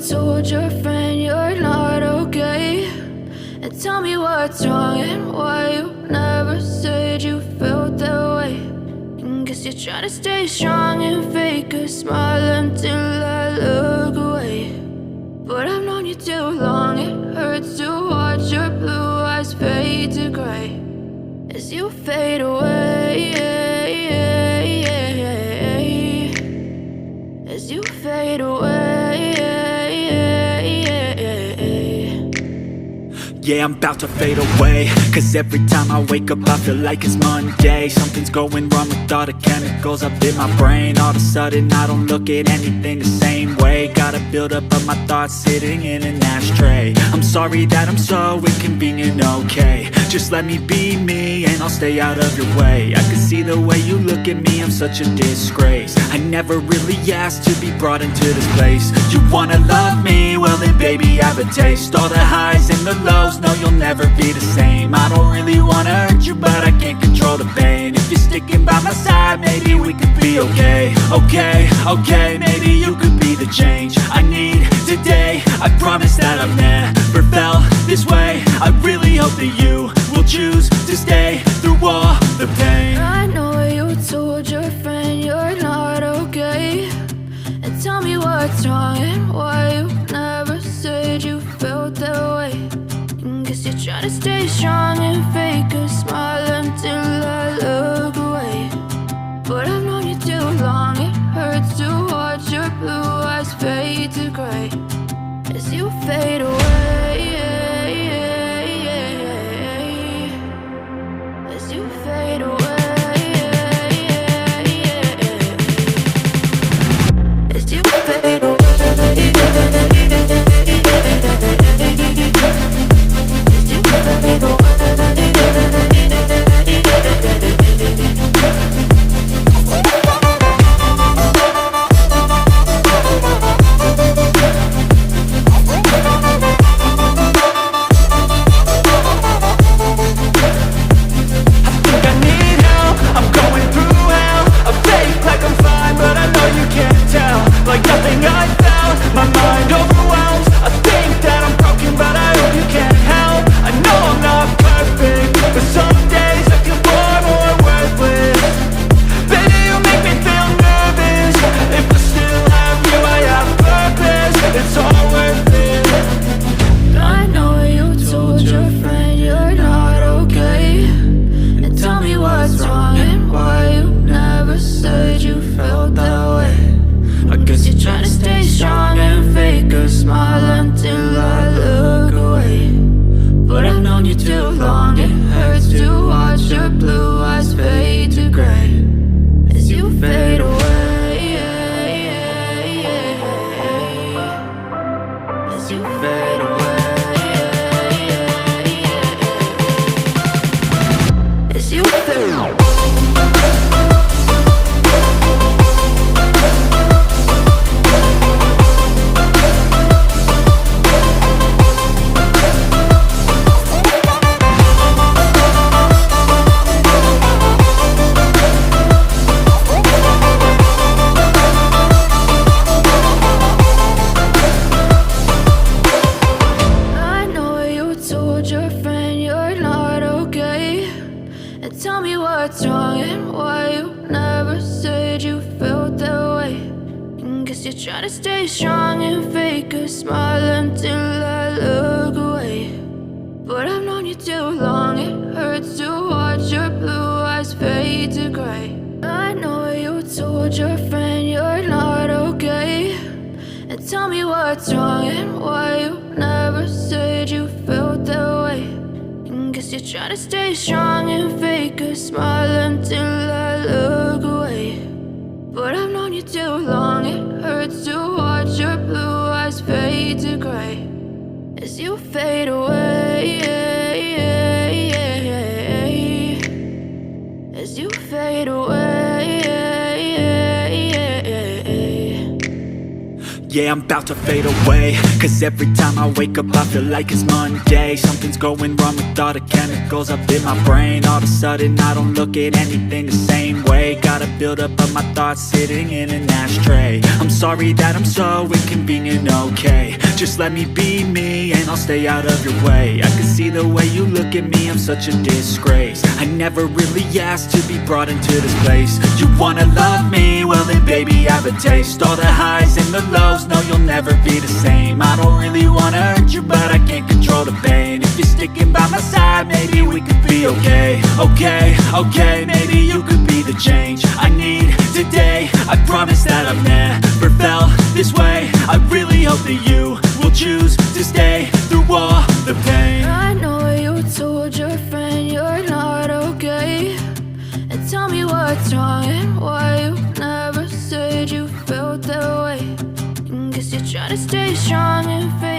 told your friend you're not okay? And tell me what's wrong and why you never said you felt that way. And guess you're trying to stay strong and fake a smile until I look away. But I've known you too long, it hurts to watch your blue eyes fade to gray as you fade away, as you fade away. Yeah, I'm about to fade away, cause every time I wake up I feel like it's Monday. Something's going wrong with all the chemicals up in my brain. All of a sudden I don't look at anything the same way. Got a buildup of my thoughts sitting in an ashtray. I'm sorry that I'm so inconvenient, okay? Just let me be me and I'll stay out of your way. I can see the way you look at me, I'm such a disgrace. I never really asked to be brought into this place. You wanna love me? Well then baby I have a taste. All the highs and the lows, no, you'll never be the same. I don't really wanna hurt you, but I can't control the pain. If you're sticking by my side, maybe we could be okay. Okay, maybe you could be the change I need today. I promise that I've never felt this way. I really hope that you will choose to stay through all the pain. I know you told your friend you're not okay. And tell me what's wrong and why you never said you felt that way. Guess you're trying to stay strong and fake a smile until I look away. But I've known you too long, it hurts to watch your blue eyes fade to gray as you fade away, as you fade away, as you fade away. Trying to stay strong and fake a smile until I look away. But I've known you too long, it hurts to watch your blue eyes fade to gray. I know you told your friend you're not okay. And tell me what's wrong and why you never said you felt that way. And guess you're trying to stay strong and fake a smile until I look away. But I've known you too long, it hurts to watch your blue eyes fade to gray as you fade away, as you fade away. Yeah, I'm about to fade away, cause every time I wake up I feel like it's Monday. Something's going wrong with all the chemicals up in my brain. All of a sudden I don't look at anything the same way. Got a buildup of my thoughts sitting in an ashtray. I'm sorry that I'm so inconvenient, okay? Just let me be me and I'll stay out of your way. I can see the way you look at me, I'm such a disgrace. I never really asked to be brought into this place. You wanna love me? Well then baby, have a taste. All the highs and the lows, no you'll never be the same. I don't really wanna hurt you, but I can't control the pain. If you're sticking by my side, maybe we could be okay. Okay, maybe you could be the change I need today. I promise that I've never felt this way. I really hope that you will choose to stay through all the pain. I know you told your friend you're not okay, and tell me what's wrong and why you never said you felt that way. Guess you're trying to stay strong and fake